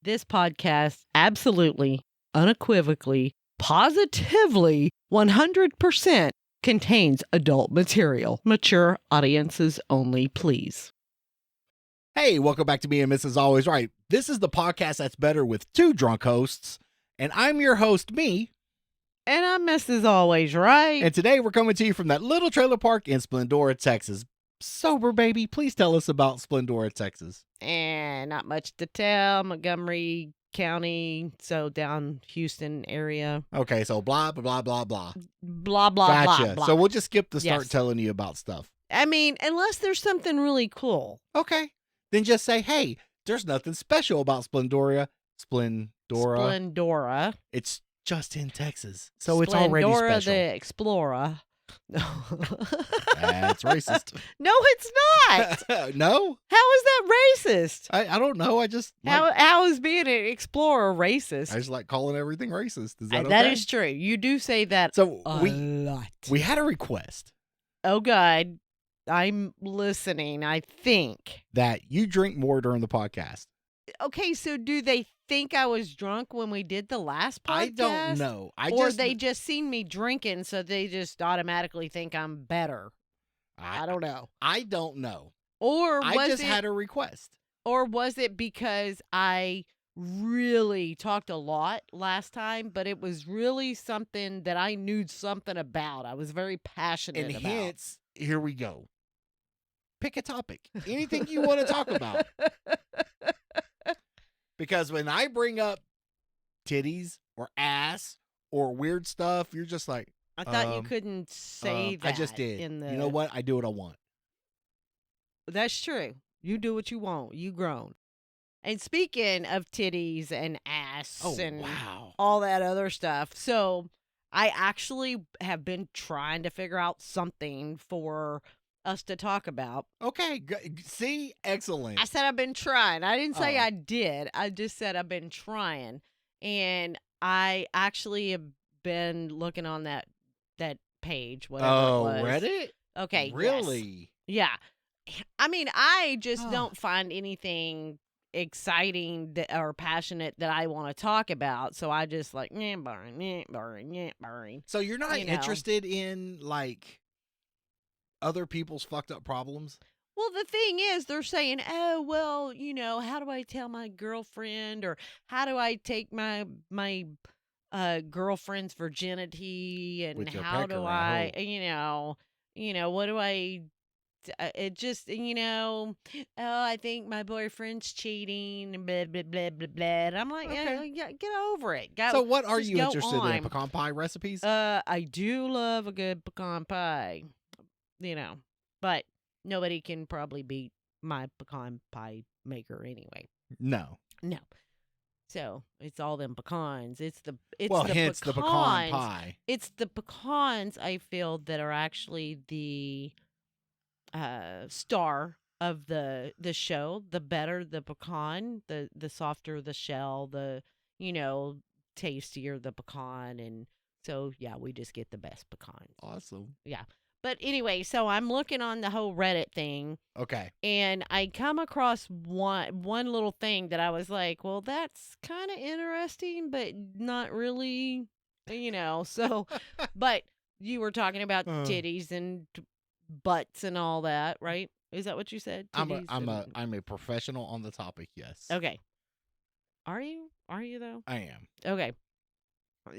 This podcast absolutely, unequivocally, positively, 100% contains adult material. Mature audiences only, please. Hey, welcome back to Me and Mrs. Always Right. This is the podcast that's better with two drunk hosts, and I'm your host, me. And I'm Mrs. Always Right. And today we're coming to you from that little trailer park in Splendora, Texas. Sober baby, please tell us about Splendora, Texas. And not much to tell. Montgomery County, so down Houston area. Okay, so blah, blah, blah, blah, blah. Blah, blah, Gotcha. blah, blah. So we'll just skip the start Yes. telling you about stuff. I mean, unless there's something really cool. Okay. Then just say, hey, there's nothing special about Splendora. Splendora. It's just in Texas. So it's already Splendora special. the Explorer. That's racist. No, it's not. No? How is that racist? I don't know. I just How is being an explorer racist? I just like calling everything racist. Is that okay? That is true. You do say that So a lot. we had a request Oh, God. I'm listening, I think. that you drink more during the podcast. Okay, so do they think I was drunk when we did the last podcast? I don't know. Or they just seen me drinking, so they just automatically think I'm better. I don't know. I don't know. Or was I just had a request. Or was it because I really talked a lot last time, but it was really something that I knew something about. I was very passionate And about. hence, here we go. Pick a topic. Anything you want to talk about. Because when I bring up titties or ass or weird stuff, you're just like, I thought you couldn't say that. I just did. You know what? I do what I want. That's true. You do what you want. You grown. And speaking of titties and ass and wow. all that other stuff, so I actually have been trying to figure out something for us to talk about. Okay. See? Excellent. I said I've been trying. I didn't say Oh. I did. I just said I've been trying. And I actually have been looking on that page, whatever it was. Reddit? Okay. Really? Yes. Yeah. I mean, I just Oh. don't find anything exciting or passionate that I want to talk about. So I just like, boring. So you're not You know. interested in, like, other people's fucked up problems? Well, the thing is, they're saying, oh, well, how do I tell my girlfriend, or how do I take my girlfriend's virginity, and With your how pecker, do I what do I, it just, oh, I think my boyfriend's cheating, and blah, blah, blah, blah, blah. And I'm like, Okay. get over it. So what are just you go interested on. in? Pecan pie recipes? I do love a good pecan pie, but nobody can probably beat my pecan pie maker anyway. No. So it's all them pecans. It's the hence the pecan pecans. pie. It's the pecans, I feel, that are actually the star of the show. The better the pecan, the softer the shell, the tastier the pecan, and so yeah, we just get the best pecans. Awesome. Yeah. But anyway, so I'm looking on the whole Reddit thing. Okay. And I come across one little thing that I was like, well, that's kind of interesting, but not really, so, but you were talking about titties and butts and all that, right? Is that what you said? I'm a professional on the topic, yes. Okay. Are you though? I am. Okay.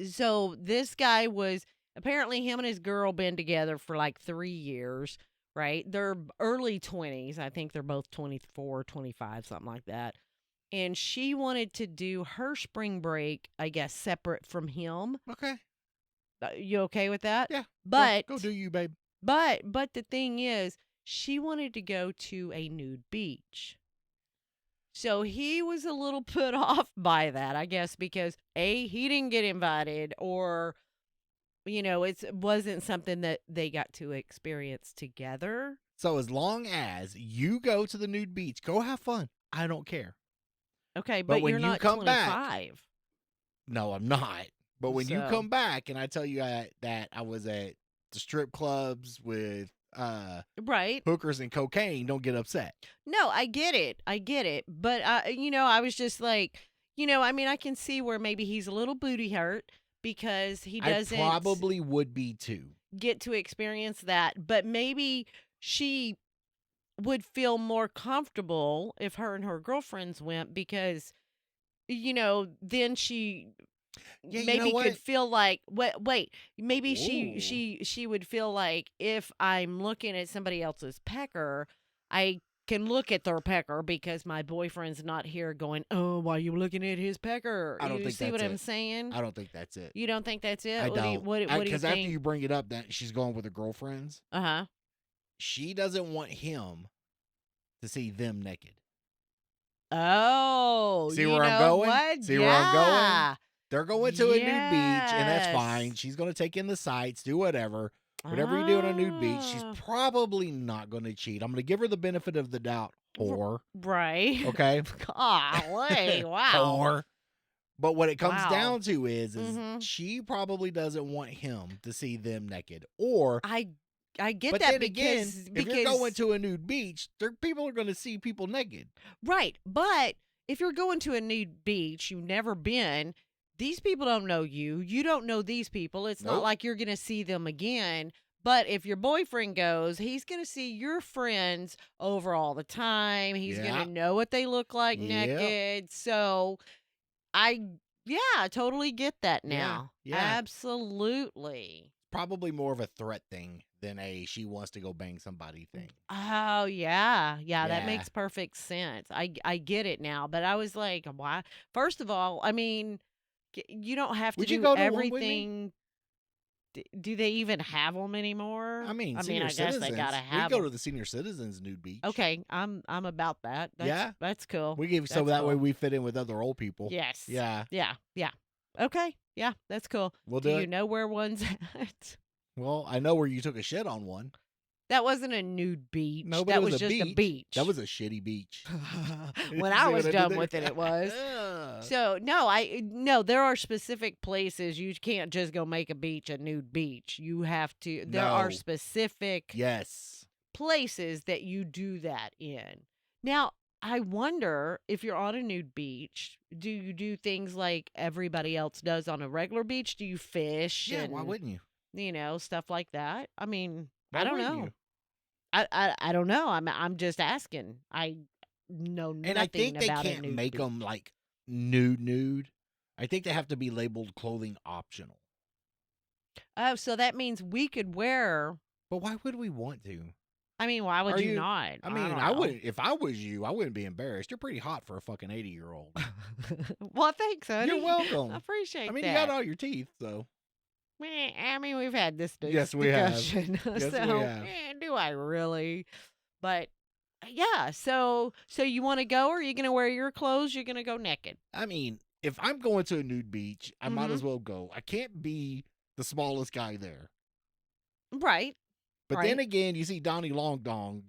So this guy was, apparently him and his girl been together for like 3 years, right? They're early 20s. I think they're both 24, 25, something like that. And she wanted to do her spring break, I guess, separate from him. Okay. You okay with that? Yeah. But go do you, babe. But the thing is, she wanted to go to a nude beach. So he was a little put off by that, I guess, because A, he didn't get invited, or it wasn't something that they got to experience together. So as long as you go to the nude beach, go have fun. I don't care. Okay, but when you're you not come 25. back- No, I'm not. But when you So- come back and I tell you that I was at the strip clubs with Right. hookers and cocaine, don't get upset. No, I get it. But, I was just like, I mean, I can see where maybe he's a little booty hurt because he I doesn't probably would be too. get to experience that. But maybe she would feel more comfortable if her and her girlfriends went because, then she Yeah, you know maybe what? could feel like wait, maybe she Ooh. she she would feel like if I'm looking at somebody else's pecker, I can look at their pecker because my boyfriend's not here going, "Oh, why are you looking at his pecker?" I don't You think see that's what I'm it. saying? I don't think that's it. You don't think that's it? I What do you don't. what do you Because after think? you bring it up that she's going with her girlfriends, Uh-huh. she doesn't want him to see them naked. Oh, See you where I'm know going? what? See where I'm going? Yeah. They're going to a nude beach, and that's Yes. fine. She's going to take in the sights, do whatever. Whatever you do on a nude beach, she's Ah. probably not going to cheat. I'm going to give her the benefit of the doubt, whore. Right. Okay? Golly, wow. Whore. But what it comes Wow. down to is Mhm. she probably doesn't want him to see them naked. Or, I get but that then again, because if you're going to a nude beach, people are going to see people naked. right, but if you're going to a nude beach, you've never been, these people don't know you. You don't know these people. It's not Nope. like you're going to see them again. But if your boyfriend goes, he's going to see your friends over all the time. He's going Yeah. to know what they look like Yep. naked. So I totally get that now. Yeah. Absolutely. Probably more of a threat thing than a she wants to go bang somebody thing. Oh, yeah. Yeah, that Yeah. makes perfect sense. I get it now, but I was like, why? First of all, I mean, you don't have to Would you do go to one with me? everything. Do they even have them anymore? I mean, I senior guess citizens. they gotta We have go 'em. to the senior citizens nude beach. Okay, I'm about that. That's cool. We give so That's that way cool. we fit in with other old people. Yes. Yeah. Yeah. Okay. Yeah, that's cool. We'll Do do you it. know where one's at? Well, I know where you took a shit on one. That wasn't a nude beach. No, but that it was just a a beach. That was a shitty beach. When See I what was did done there? with it was. So no, there are specific places you can't just go make a beach a nude beach. You have to. There are No. specific Yes. places that you do that in. Now, I wonder if you're on a nude beach, do you do things like everybody else does on a regular beach? Do you fish Yeah, and why wouldn't you? stuff like that? I mean, Why I don't wouldn't know. you? I don't know. I'm just asking. I know And I think nothing they about a can't nude make beach. them like nude. I think they have to be labeled clothing optional. Oh, so that means we could wear. But why would we want to? I mean, why would Are you you- not? I mean, don't I know. wouldn't. If I was you, I wouldn't be embarrassed. You're pretty hot for a fucking 80-year-old. Well, thanks, honey. You're welcome. I appreciate I mean, that. you got all your teeth, so. I mean, we've had this Yes, we have. discussion. Yes, we so, have. do I really? But yeah, so you want to go, or are you going to wear your clothes? You're going to go naked? I mean, if I'm going to a nude beach, I might Mhm. as well go. I can't be the smallest guy there. Right. But Right. then again, you see Johnny Long Dong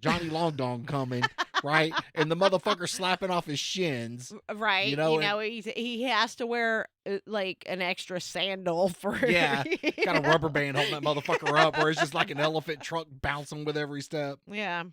coming, right? And the motherfucker slapping off his shins. Right. You know, he has to wear like an extra sandal for. Yeah, got a rubber band holding that motherfucker up, where it's just like an elephant truck bouncing with every step. Yeah.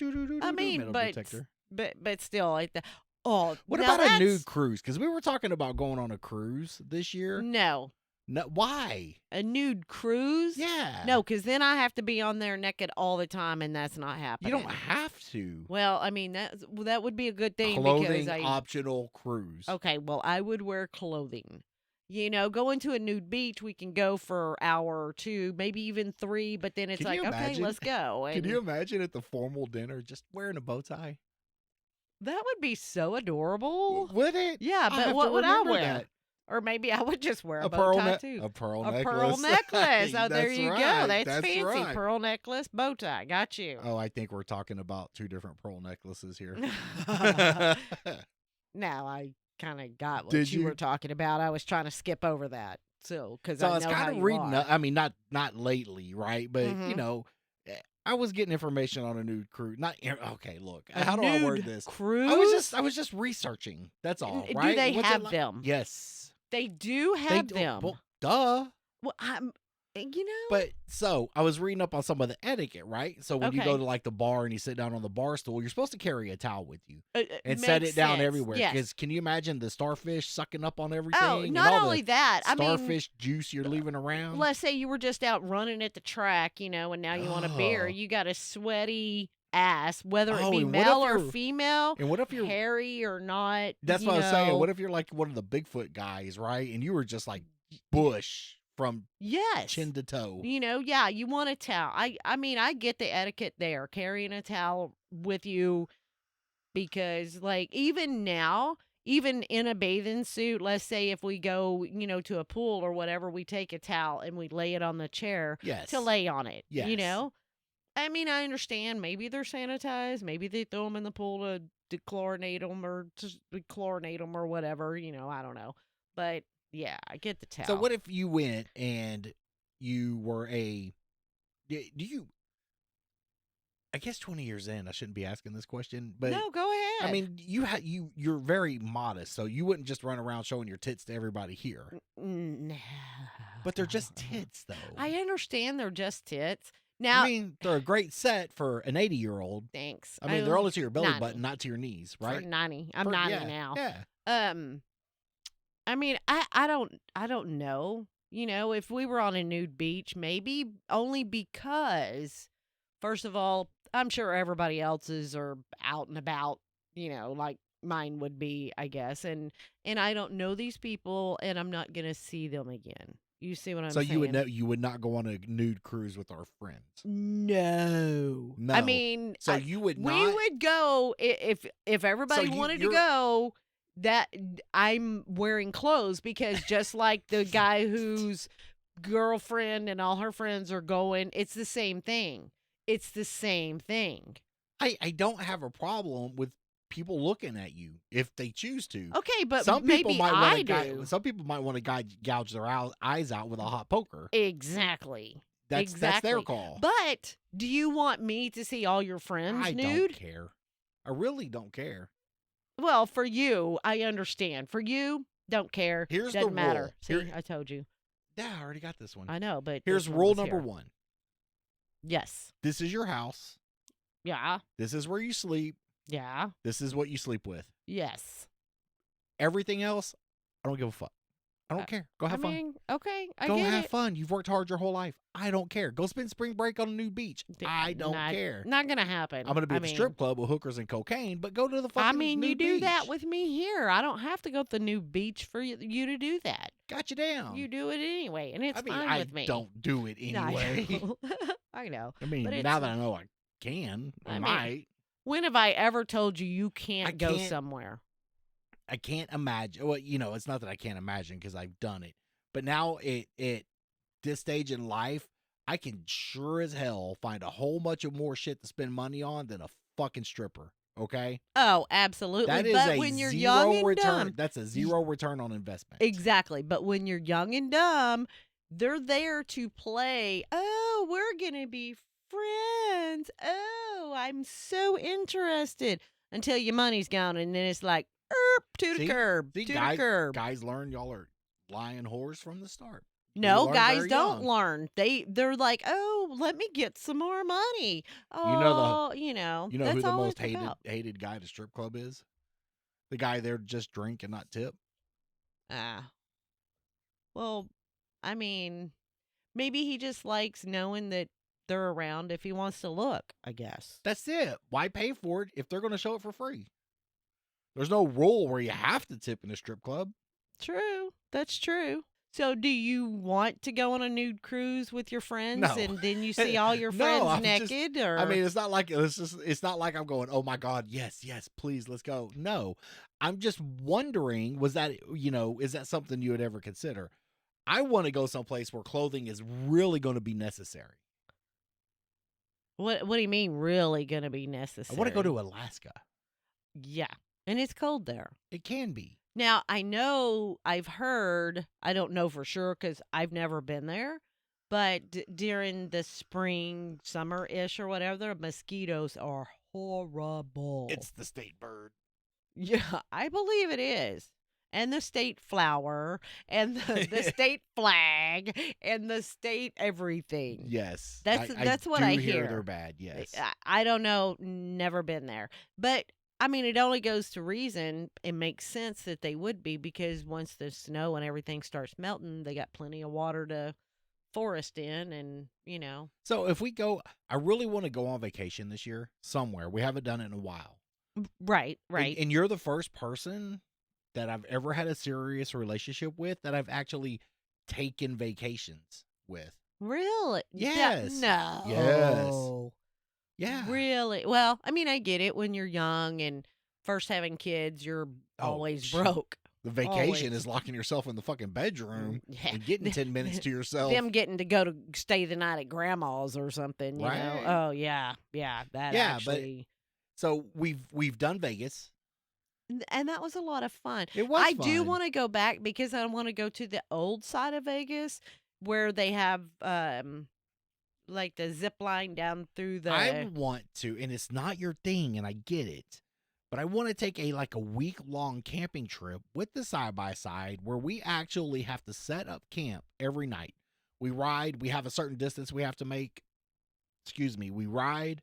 I mean, but still, like that. Oh, What now about a nude that's- cruise? Because we were talking about going on a cruise this year. No, No, why? a nude cruise. Yeah. No, because then I have to be on there naked all the time, and that's not You happening. don't that to. Well, I mean that would be a good thing Clothing because optional cruise. Okay, well, I would wear clothing. Going to a nude beach, we can go for an hour or two, maybe even 3, but then it's Can you like, okay, imagine? let's go. Can And you imagine at the formal dinner just wearing a bow tie? that would be so adorable. Would it? Yeah, I but have to what would I remember wear? that. Or maybe I would just wear a bow pearl tie too. A pearl A necklace. pearl necklace. Oh, there That's you right. go. That's fancy. right. Pearl necklace, bow tie. Got you. Oh, I think we're talking about 2 different pearl necklaces here. Now I kind of got what Did you you? were talking about. I was trying to skip over that. So, because So I I was know how kind of you reading are. up. I mean, not lately, right? But Mhm. I was getting information on a nude cruise. Okay. Look, A how do I word nude this? Cruise? I was just researching. That's all, Do right? they What's it have like? them? Yes, They do they have do. them. Well, duh. Well, You know? But so I was reading up on some of the etiquette, right? So when you go Okay. to like the bar and you sit down on the bar stool, you're supposed to carry a towel with you and set Makes it down sense. everywhere. Yes. Because can you imagine the starfish sucking up on Oh, everything and not all only the that, I mean, starfish juice you're leaving around? let's say you were just out running at the track, and now you want a beer. Oh, You got a sweaty ass, whether it oh, be and what if male or you're female, and what if you're hairy or not, that's what I was saying. What if you're like one of the Bigfoot guys, right? And you were just like bush from Yes. chin to toe. Yeah, you want a towel. I mean, I get the etiquette there, carrying a towel with you because like even now, even in a bathing suit, let's say if we go, to a pool or whatever, we take a towel and we lay it on the chair to Yes. lay on it. Yes. I mean, I understand maybe they're sanitized, maybe they throw them in the pool to dechlorinate them or to chlorinate them or whatever, I don't know. But yeah, I get the So towel. what if you went and you were do you I guess 20 years in, I shouldn't be asking this question, but No, go I ahead. mean, you're very modest, so you wouldn't just run around showing your tits to everybody here. No. But they're just tits though. I understand they're just tits. I Now, mean, they're a great set for an 80-year-old. thanks. I mean, they're only to your belly 90. button, not to your knees, For right? 90. I'm 90 Yeah. now. Yeah. Um I mean, I don't know. If we were on a nude beach, maybe only because first of all, I'm sure everybody else's are out and about, like mine would be, I guess. And I don't know these people and I'm not going to see them again. You see what I'm So saying? you would not go on a nude cruise with our friends. No. No. I mean, So you would we not. would go if everybody wanted to go. That I'm wearing clothes because just like the guy whose girlfriend and all her friends are going, it's the same thing. It's the same thing. I don't have a problem with people looking at you if they choose to. Okay, but Some people maybe might want I to do. Some people might want to gouge their eyes out with a hot poker. Exactly. That's their call. But do you want me to see all your friends I nude? don't care. I really don't care. Well, for you, I understand. For you, don't care. Here's Doesn't the matter. rule. See, I told you. Yeah, I already got this one. I know, but Here's this one rule was number here. 1. Yes. This is your house. Yeah. This is where you sleep. Yeah. This is what you sleep with. Yes. Everything else, I don't give a fuck. I don't care. Go have I fun. mean, okay, I Go get have it. fun. You've worked hard your whole life. I don't care. Go spend spring break on a nude beach. I don't care. Not gonna happen. I'm gonna be at the strip club with hookers and cocaine, but go to the fucking I mean, you nude do that beach. with me here. I don't have to go to the new beach for you to do that. Got you down. You do it anyway, and it's I mean, fine with me. I don't do it No, anyway. I know. I know. I mean, But now it's- that I know I can, I mean, might. When have I ever told you I can't go can't- somewhere? I can't imagine. Well, it's not that I can't imagine because I've done it. But now at this stage in life, I can sure as hell find a whole bunch of more shit to spend money on than a fucking stripper. Okay, Oh, absolutely. that is but a when you're zero young and return. dumb, That's a zero return on investment. exactly. But when you're young and dumb, they're there to play. Oh, we're gonna be friends. Oh, I'm so interested. Until your money's gone, and then it's like, to the See? curb, See, to the curb. guys learn y'all are lying whores from the start. No, learn guys very don't young. learn. They're like, oh, let me get some more money. know Oh, You know that's who the all most it's about. hated guy at a strip club is? The guy there to just drink and not tip. Ah, well, I mean, maybe he just likes knowing that they're around if he wants to look, I guess. That's it. Why pay for it if they're going to show it for free? There's no rule where you have to tip in a strip club. True. That's true. So, do you want to go on a nude cruise with your friends No. and then you see all your No, friends I'm just- naked? Or I mean, it's not like I'm going, oh my God, yes, please, let's go. No, I'm just wondering, is that something you would ever consider? I want to go someplace where clothing is really going to be necessary. what do you mean? Really going to be necessary? I want to go to Alaska. Yeah, and it's cold there. It can be. Now, I know I've heard, I don't know for sure because I've never been there, but during the spring, summer-ish or whatever, mosquitoes are horrible. It's the state bird. Yeah, I believe it is. and the state flower and the state flag and the state everything. Yes, I That's what I do hear they're hear. bad. Yes. I don't know, never been there. But I mean, it only goes to reason. It makes sense that they would be because once the snow and everything starts melting, they got plenty of water to forest in and, So if we go, I really want to go on vacation this year somewhere. We haven't done it in a while. right, right. And you're the first person that I've ever had a serious relationship with that I've actually taken vacations with. Really? Yes. No. Yes. Yeah. Really? Well, I mean, I get it when you're young and first having kids, you're Oh, always shoot. broke. The vacation Always. is locking yourself in the fucking bedroom Yeah. and getting 10 minutes to yourself. Them getting to go to stay the night at grandma's or something, you know. Right. Oh yeah, yeah. That Yeah, actually, So we've done Vegas. and that was a lot of fun. It was I do fun. want to go back because I want to go to the old side of Vegas where they have like the zip line down through the. I want to, and it's not your thing, and I get it. But I want to take a week long camping trip with the side by side where we actually have to set up camp every night. We ride, we have a certain distance we have to make. Excuse me, we ride,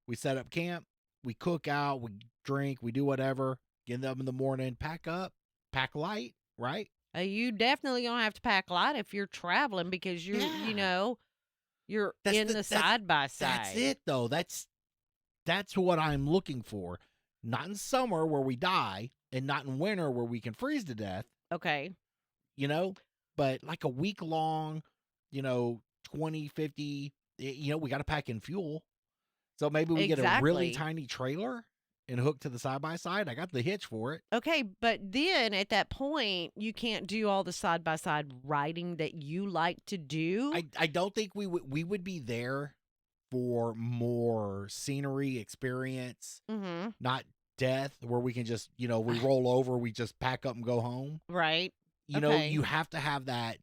we set up camp, we cook out, we drink, we do whatever, get up in the morning, pack up, pack light, right? You definitely gonna have to pack light if you're traveling because you're, Yeah. you're That's in the side by side. That's it though. That's what I'm looking for. Not in summer where we die, and not in winter where we can freeze to death, Okay. but like a week long, 20, 50, we got to pack in fuel. So maybe we get a really Exactly. tiny trailer and hook to the side by side. I got the hitch for it. Okay, but then at that point, you can't do all the side by side riding that you like to do. I don't think we would be there for more scenery experience, Mm-hmm. not death, where we can just, we roll over, we just pack up and go home. Right. You have to have that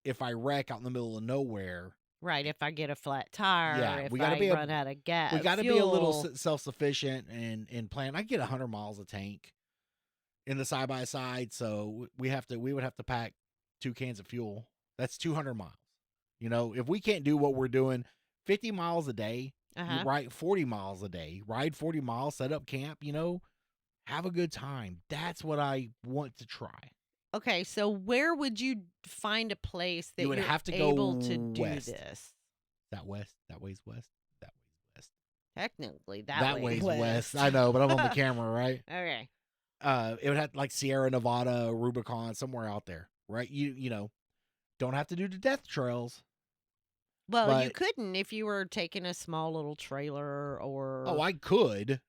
if I wreck out in the middle of nowhere. Right. If I get a flat tire, Yeah, if we gotta I run out of gas, we got to be a little self-sufficient and plan. I get 100 miles a tank in the side by side, so we would have to pack 2 cans of fuel. That's 200 miles. If we can't do what we're doing 50 miles a day, you ride 40 miles a day, ride 40 miles, set up camp, have a good time. That's what I want to try. Okay, so where would you find a place that You would you're have to able go to do west. this? That west, that way's west, that way's west. Technically, That way way's west. I know, but I'm on the camera, right? Okay. It would have like Sierra Nevada, Rubicon, somewhere out there, right? You don't have to do the death trails. Well, you But- couldn't if you were taking a small little trailer or. Oh, I could.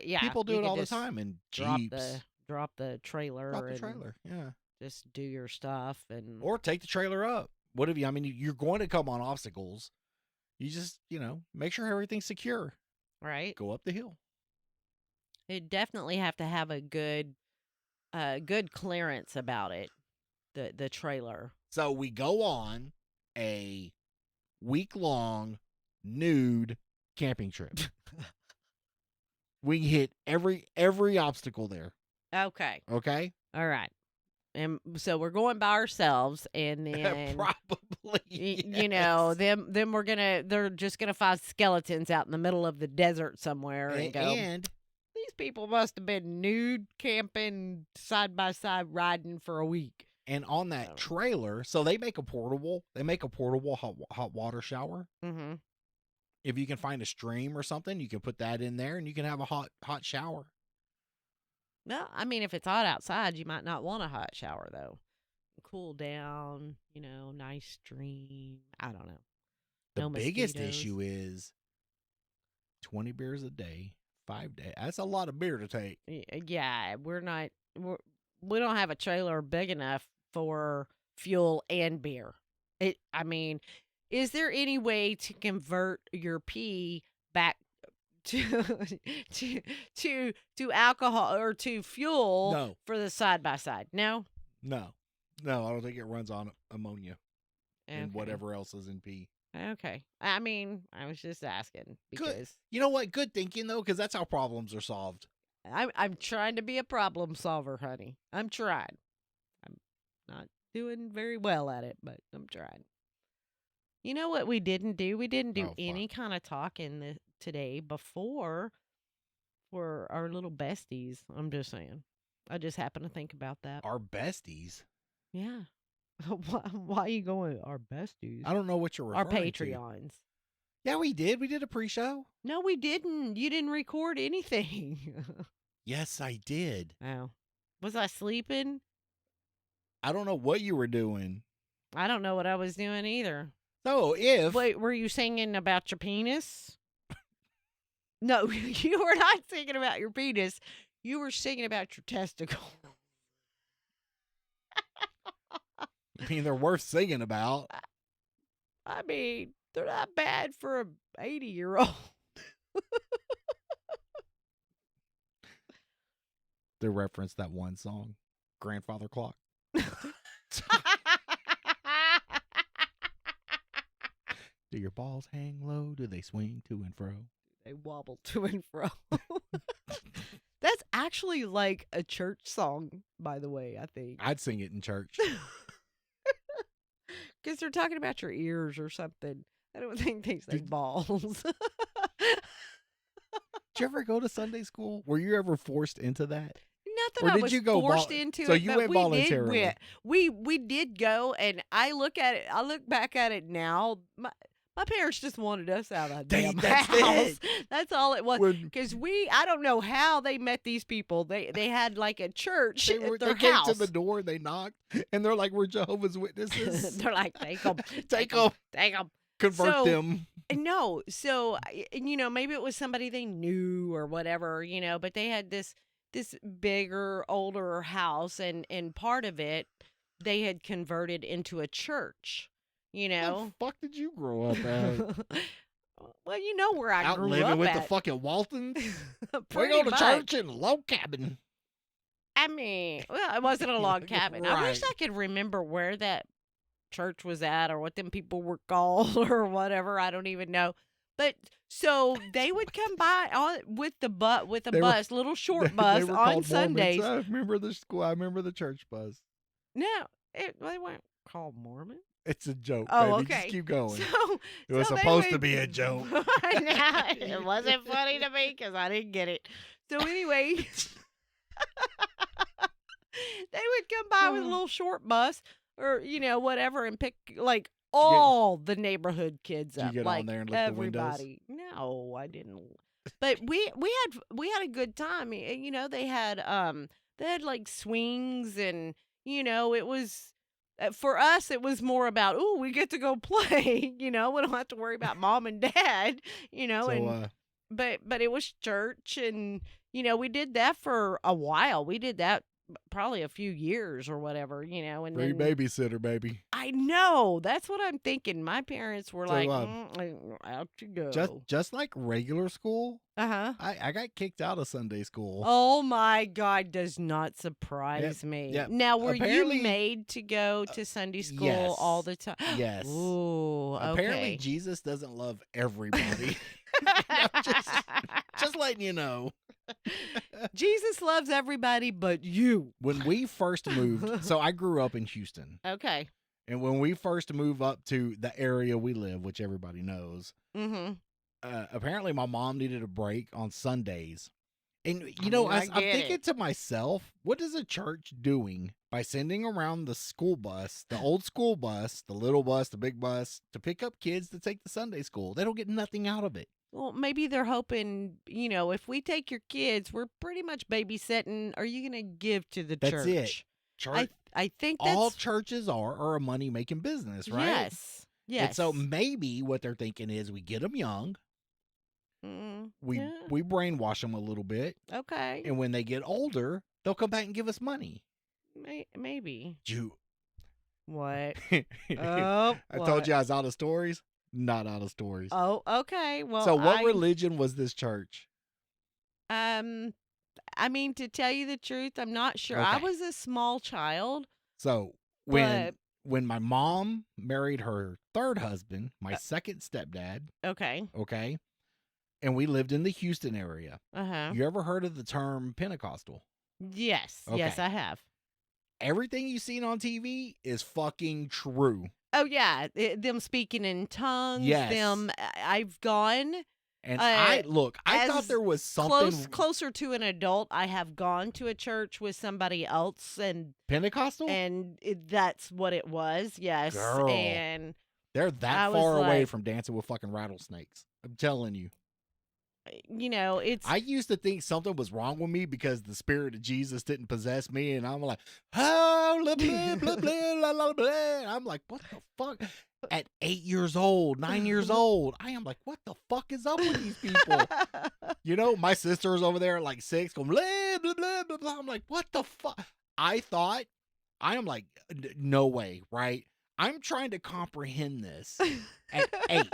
Yeah. People do you it could all the just time in Drop Jeeps. the trailer. Drop the and trailer, yeah. Just do your stuff and. Or take the trailer up. What have you? I mean, you're going to come on obstacles. You just, make sure everything's secure. Right. Go up the hill. It definitely have to have a good clearance about it. The trailer. So we go on a week-long nude camping trip. We hit every obstacle there. Okay. Okay. All right. And so we're going by ourselves, and then Probably. you know them they're just gonna find skeletons out in the middle of the desert somewhere and go. And These people must have been nude camping side by side riding for a week. on that So- trailer, so they make a portable hot water shower. Mm-hmm. If you can find a stream or something, you can put that in there and you can have a hot shower. No, I mean if it's hot outside, you might not want a hot shower though. Cool down, nice stream. I don't know. The No biggest mosquitoes. issue is 20 beers a day, 5 days. That's a lot of beer to take. Yeah, we don't have a trailer big enough for fuel and beer. I mean, is there any way to convert your pee back to to alcohol or to fuel No. for the side by side? No. No, I don't think it runs on ammonia and Okay. whatever else is in pee. Okay. I mean, I was just asking because You know what? Good thinking though, because that's how problems are solved. I'm trying to be a problem solver, honey. I'm trying. I'm not doing very well at it, but I'm trying. You know what we didn't do? We didn't do Oh fuck. any kind of talking today before for our little besties. I'm just saying. I just happened to think about that. Our besties. Yeah. Why are you going our besties? I don't know what you're Our referring to. Patreons. Yeah, we did. We did a pre-show. No, we didn't. You didn't record anything. Yes, I did. Oh. Was I sleeping? I don't know what you were doing. I don't know what I was doing either. So if Wait, were you singing about your penis? No, you were not singing about your penis. You were singing about your testicle. I mean they're worth singing about. I mean, they're not bad for a 80-year-old. They referenced that one song, Grandfather Clock. Do your balls hang low? Do they swing to and fro? They wobble to and fro. That's actually like a church song, by the way, I think. I'd sing it in church. Because they're talking about your ears or something. I don't think they say balls. Did you ever go to Sunday school? Were you ever forced into that? Not that Or I did was you go forced into so it, you but went we did. voluntarily? We did go, and I look at it. I look back at it now. My parents just wanted us out of the damn That's house. it. That's all it was. When Because I don't know how they met these people. They had like a church they at their came house. to the door, they knocked, and they're like, "We're Jehovah's Witnesses. They're like, take them, Take them, take them. convert So, them." No, so maybe it was somebody they knew or whatever, but they had this bigger, older house, and part of it they had converted into a church. The fuck did you grow up at? Well, you know where I Out grew living up with at. the fucking Waltons. We Pretty go to much. church in a log cabin. I mean, well, it wasn't a log cabin. I wish Right. I could remember where that church was at or what them people were called or whatever. I don't even know. But so they would come by with a They were- bus, little short bus They were on called Sundays. Mormons. I remember the school. I remember the church bus. No, they weren't called Mormon. It's a joke, Oh, baby. okay. Just keep going. So It was so they supposed to would- be a joke. It wasn't funny to me because I didn't get it. So anyway, they would come by with a little short bus or whatever and pick like all the neighborhood kids Did you up, get like on there and lick the windows? everybody. No, I didn't. But we had a good time. They had like swings and it was. For us, it was more about, we get to go play. We don't have to worry about mom and dad. So, And but it was church, and we did that for a while. We did that probably a few years or whatever. And free then babysitter, baby. I know that's what I'm thinking. My parents were So, like, out you go. Just like regular school, Uh-huh. I got kicked out of Sunday school. Oh my God, does not surprise me. yep. Now, were Apparently- you made to go to Sunday school yes. all the time? Yes. Ooh, okay. Apparently, Jesus doesn't love everybody. Just letting you know. Jesus loves everybody but you. When we first moved, so I grew up in Houston. Okay. And when we first moved up to the area we live, which everybody knows, Mm-hmm. apparently my mom needed a break on Sundays. And, I I'm get thinking it. to myself, what is a church doing by sending around the school bus, the old school bus, the little bus, the big bus, to pick up kids to take to Sunday school? They don't get nothing out of it. Well, maybe they're hoping, if we take your kids, we're pretty much babysitting. Are you going to give to the That's church? it. Church, I think that's all churches are a money-making business, right? Yes. Yes. And so maybe what they're thinking is we get them young, we yeah. brainwash them a little bit, Okay. and when they get older, they'll come back and give us money. Maybe. You. What? I Oh, told what? you I was out of stories. Not out of stories. Oh, okay. Well, So what religion was this church? I mean, to tell you the truth, I'm not sure. I Okay. was a small child, So but when my mom married her third husband, my second stepdad, okay. okay, and we lived in the Houston area. Uh-huh. You ever heard of the term Pentecostal? Yes. Yes, Okay. I have. Everything you've seen on TV is fucking true. Oh, yeah. Them speaking in tongues, Yes. I've gone And uh, I thought as there was something closer to an adult. I have gone to a church with somebody else, Pentecostal? that's what it was. Yes. Girl. And They're I that was far away like- from dancing with fucking rattlesnakes. I'm telling you. it's I used to think something was wrong with me because the spirit of Jesus didn't possess me, and I'm like, oh, blah, blah, blah, blah, blah, blah, blah. I'm like, what the fuck? At 8 years old, 9 years old, I am like, what the fuck is up with these people? You know, my sister's over there at like 6 going, blah, blah, blah, blah, blah. I'm like, what the fuck? I am like, no way, right? I'm trying to comprehend this at 8.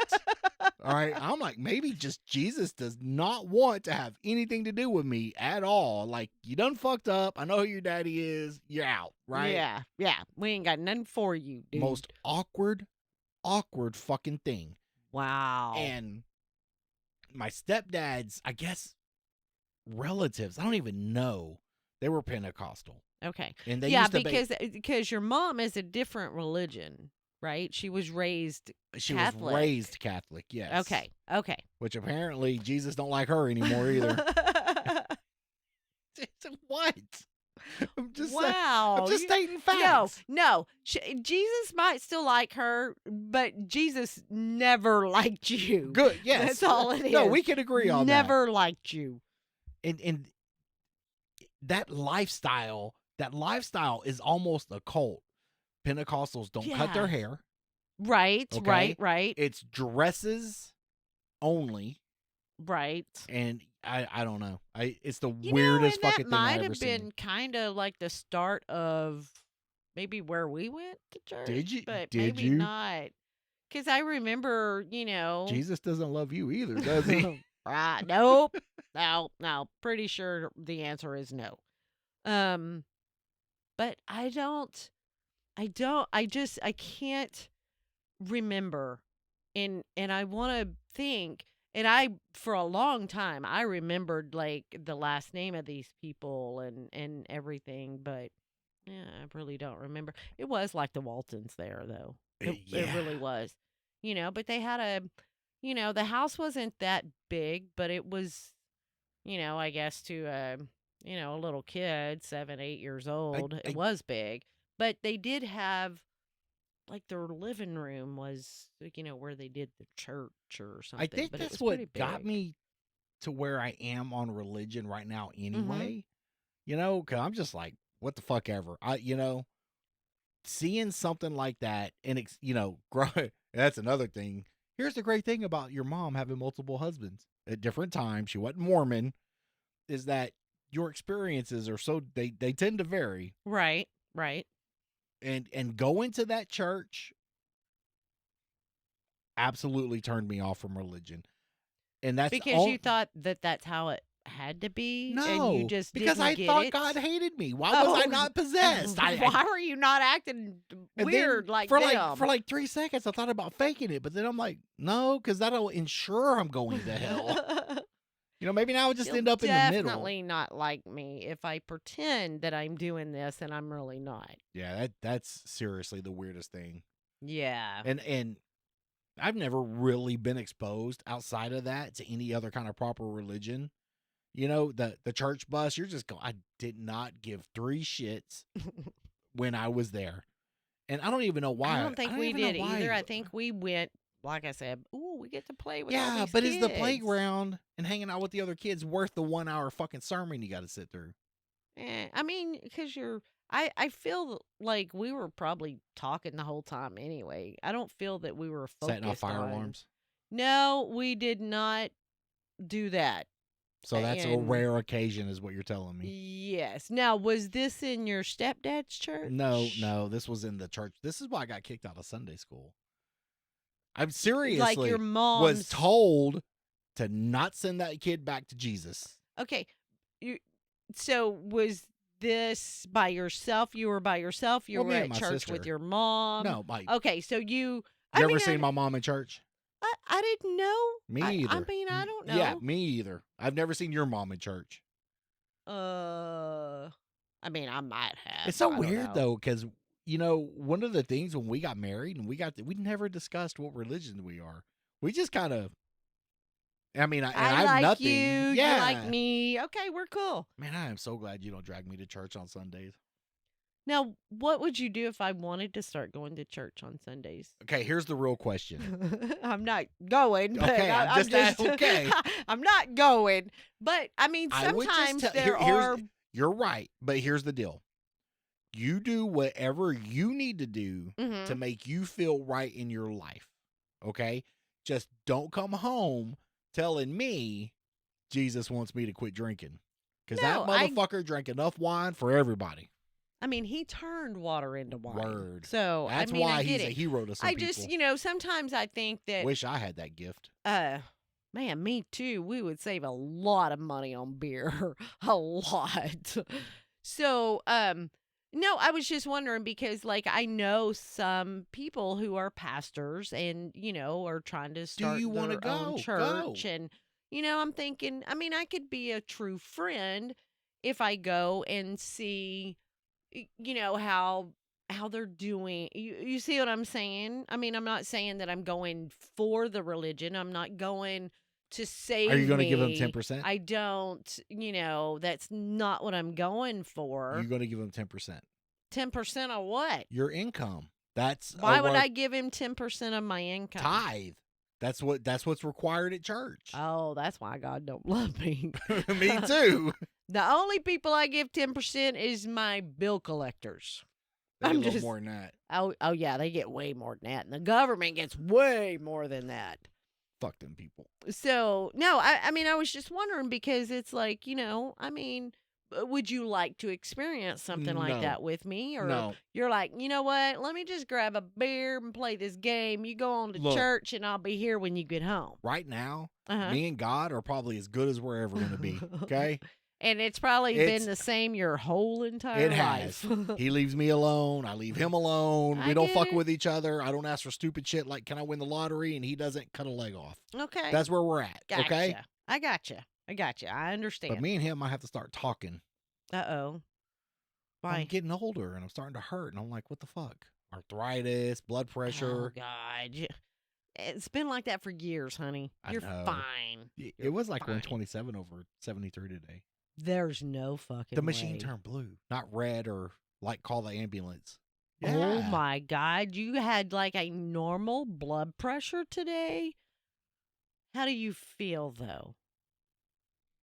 All right. I'm like, maybe just Jesus does not want to have anything to do with me at all. Like, you done fucked up. I know who your daddy is. You're out. Right. Yeah. Yeah. We ain't got nothing for you, dude. Most awkward fucking thing. Wow. And my stepdad's, I guess, relatives, I don't even know. They were Pentecostal. Okay. And they yeah, used to because your mom is a different religion, right? She was raised she Catholic. was raised Catholic, yes. Okay. Which apparently Jesus don't like her anymore either. What? I'm just wow. I'm just stating facts. No. Jesus might still like her, but Jesus never liked you. Good, yes. That's all it is. No, we can agree on that. Never liked you. And that lifestyle is almost a cult. Pentecostals don't cut their Yeah. hair. Right, Okay. right. It's dresses only. Right. And I don't know. It's the You weirdest know, and fucking that thing might I've ever have seen. been kind of like the start of maybe where we went to church. Did you? But Did maybe you? not. Because I remember, Jesus doesn't love you either, does he? Nope. No. Pretty sure the answer is no. But I can't remember. And I want to think, and for a long time, I remembered like the last name of these people and everything, but yeah, I really don't remember. It was like the Waltons there, though. It really was. But they had the house wasn't that big, but it was, I guess to a little kid, 7, 8 years old, it was big. But they did have, like, their living room was, like, where they did the church or something. I think but it that's was pretty what got big. me to where I am on religion right now Mm-hmm. anyway. Because I'm just like, what the fuck ever. Seeing something like that and, that's another thing. Here's the great thing about your mom having multiple husbands at different times. She wasn't Mormon, is that your experiences are they tend to vary. Right. And going to that church absolutely turned me off from religion. And that's Because you thought that that's how it had to be? No, and you just because didn't I get thought it? God hated me. Why was I Oh. not possessed? Why were you not acting and weird then like for them? for like 3 seconds I thought about faking it, but then I'm like, no, because that'll ensure I'm going to hell. Maybe now I'll just You'll end up in the middle. definitely not like me if I pretend that I'm doing this and I'm really not. Yeah, that's seriously the weirdest thing. Yeah. And I've never really been exposed outside of that to any other kind of proper religion. The church bus, you're just going, I did not give 3 shits when I was there. And I don't even know why. I don't think we even know did why. either. I think we went, like I said, ooh, we get to play with all Yeah, these but is the kids. playground and hanging out with the other kids worth the 1 hour fucking sermon you got to sit through? I mean, because I feel like we were probably talking the whole time anyway. I don't feel that we were focused Setting off fire on. alarms. No, we did not do that. So that's a And- rare occasion is what you're telling me. Yes. Now, was this in your stepdad's church? No, this was in the church. This is why I got kicked out of Sunday school. I'm seriously Like your mom was told to not send that kid back to Jesus. Okay. So was this by yourself? You were by yourself? You Well, were me and at my church sister. with your mom? No, Mike. Okay, so you... You ever seen my mom in church? I didn't know. Me I either. mean, I don't know. Yeah, me either. I've never seen your mom in church. I mean, I might have. It's so I don't weird know. though, because one of the things when we got married and we never discussed what religion we are. We just kind of. I mean, I have like nothing. you. Yeah. You like me. Okay, we're cool. Man, I am so glad you don't drag me to church on Sundays. Now, what would you do if I wanted to start going to church on Sundays? Okay, here's the real question. I'm not going. But Okay, I'm just okay. I'm not going. But I mean, I would just sometimes tell- there here's- are. You're right, but here's the deal. You do whatever you need to do Mhm. to make you feel right in your life. Okay? Just don't come home telling me Jesus wants me to quit drinking. Because No, that motherfucker drank enough wine for everybody. I mean, he turned water into wine. Word. So That's I mean, why I get he's a it. hero to some I people. just, sometimes I think that, Wish I had that gift. man, me too. We would save a lot of money on beer, a lot. So, no, I was just wondering because, like, I know some people who are pastors and are trying to start you wanna their own go? church, Go. and I'm thinking, I mean, I could be a true friend if I go and see, how they're doing. You see what I'm saying? I mean, I'm not saying that I'm going for the religion. I'm not going to save Are you going to give him me. 10%? I don't, that's not what I'm going for. You're going to give him 10%. 10% of what? Your income. That's Why would I give him 10% of my income? tithe. That's what's required at church. Oh, that's why God don't love me. Me too. The only people I give 10% is my bill collectors. They I'm get a little just- more than that. Oh yeah, they get way more than that. And the government gets way more than that. Fuck them people. So, no, I mean, I was just wondering because it's like, I mean, would you like to experience something like No. that with me? Or No. you're like, you know what? Let me just grab a beer and play this game. You go on to Look. church and I'll be here when you get home. Right now, Uh-huh. me and God are probably as good as we're ever going to be. Okay? And it's probably It's- been the same your whole entire It has. life. He leaves me alone. I leave him alone. I We don't get fuck it. with each other. I don't ask for stupid shit like, can I win the lottery? And he doesn't cut a leg off. Okay. That's where we're at. Gotcha. Okay? I gotcha. I understand. But me and him might have to start talking. Uh-oh. I'm Why? getting older and I'm starting to hurt. And I'm like, what the fuck? Arthritis, blood Oh, pressure. God. It's been like that for years, honey. I You're know. fine. It was like fine. 127 over 73 today. There's no fucking The machine way. turned blue, not red or like call the ambulance. Oh Yeah. my God. You had like a normal blood pressure today? How do you feel though?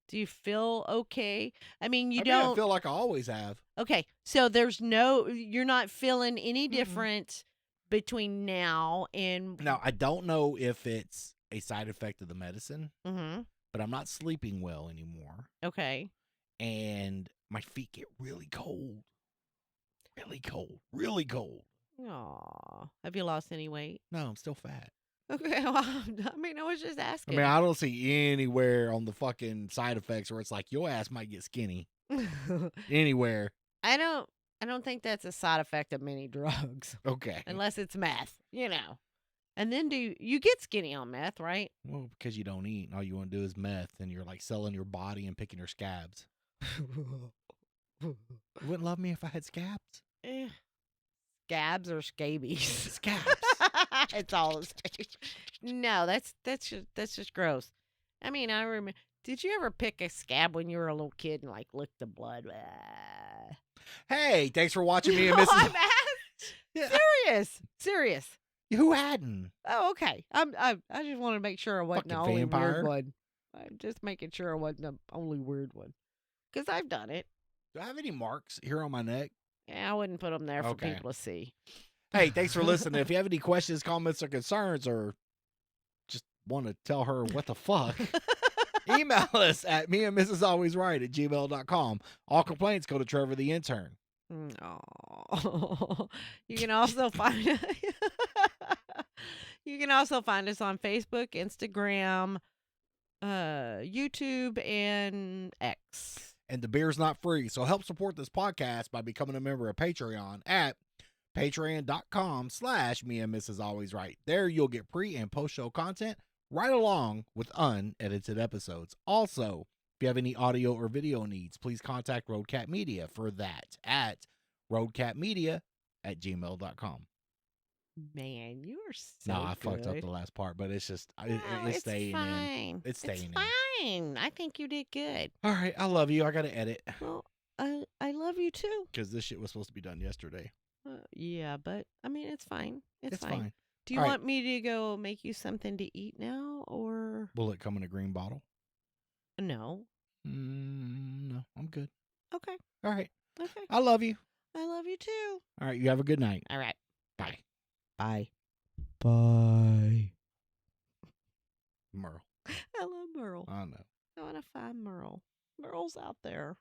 Do you feel okay? I mean, you I don't. I feel like I always have. Okay. So you're not feeling any different between now and. Now, I don't know if it's a side effect of the medicine, Mm-hmm. but I'm not sleeping well anymore. Okay. And my feet get really cold. Really cold. Really cold. Aw. Have you lost any weight? No, I'm still fat. Okay. Well, I mean, I was just I asking. mean, I don't see anywhere on the fucking side effects where it's like your ass might get skinny. Anywhere. I don't think that's a side effect of many drugs, Okay. unless it's meth, And then you get skinny on meth, right? Well, because you don't eat and all you want to do is meth and you're like selling your body and picking your scabs. You wouldn't love me if I had scabs? Eh. Scabs or scabies? Scabs. It's all the same. No, that's just gross. I mean, I remember. Did you ever pick a scab when you were a little kid and like lick the blood? Hey, thanks for watching me and No, Mrs. I'm serious. Who hadn't? Oh, okay. I just want to make sure I wasn't the Fucking only vampire. weird one. I'm just making sure I wasn't the only weird one. Because I've done it. Do I have any marks here on my neck? Yeah, I wouldn't put them there for Okay. people to see. Hey, thanks for listening. If you have any questions, comments, or concerns, or just want to tell her what the fuck, email us at meandmrsalwaysright@gmail.com. All complaints go to Trevor the intern. Oh, you can also find us on Facebook, Instagram, YouTube, and X. And the beer's not free, so help support this podcast by becoming a member of Patreon at patreon.com/me and Mrs. Always Right. There you'll get pre and post show content right along with unedited episodes. Also, if you have any audio or video needs, please contact Roadcat Media for that at roadcatmedia@gmail.com. Man, you are so No, I good. fucked up the last part, but it's just No, it's staying fine. in. It's staying in. Fine. I think you did good. All right, I love you. I gotta edit Well, I love you too. because this shit was supposed to be done yesterday. Yeah, but I mean, it's fine. It's fine. Do you All right. want me to go make you something to eat now, or Will it come in a green bottle? no? No, I'm good. Okay. All right. Okay. I love you. I love you too. All right, you have a good night. All right. Bye. Bye. Bye. Merle. I love Merle. I know. I want to find Merle. Merle's out there.